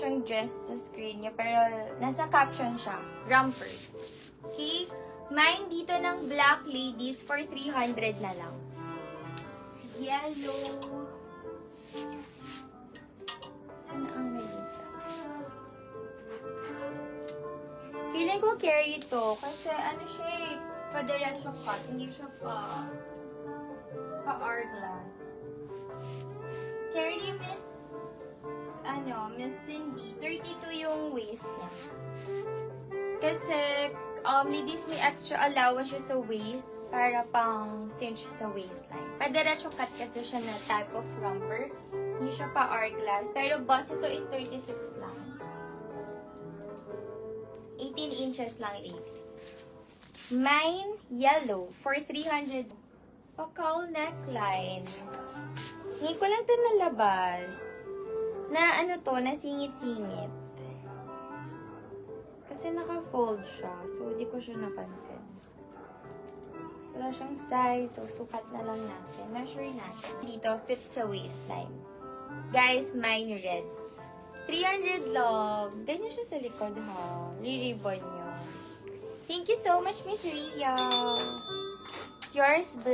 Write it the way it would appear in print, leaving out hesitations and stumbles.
siyang dress sa screen niya, pero nasa caption siya, rompers. Okay? Mine dito ng black ladies for 300 na lang. Yellow. Saan ang nalita? Feeling ko carry to, kasi ano siya eh, pa-diretso cut, hindi siya pa-hourglass. Carry Miss Cindy, 32 yung waist niya. Kasi, ladies, may extra allowance siya sa waist para pang cinch sa waistline. Padiretso cut kasi siya na type of romper. Hindi siya pa hourglass. Pero bust ito is 36 lang. 18 inches lang, ladies. Mine, yellow, for 300. Pakal neckline. Hindi ko lang ito nalabas. Na ano to, na singit-singit. Kasi naka-fold siya. So, di ko siya napansin. So, wala siyang size. So, sukat na lang natin. Measure natin. Dito, fit sa waistline. Guys, mine red. 300 long. Ganyan siya sa likod, ha? Re-ribbon yun. Thank you so much, Miss Ria. Yours, black.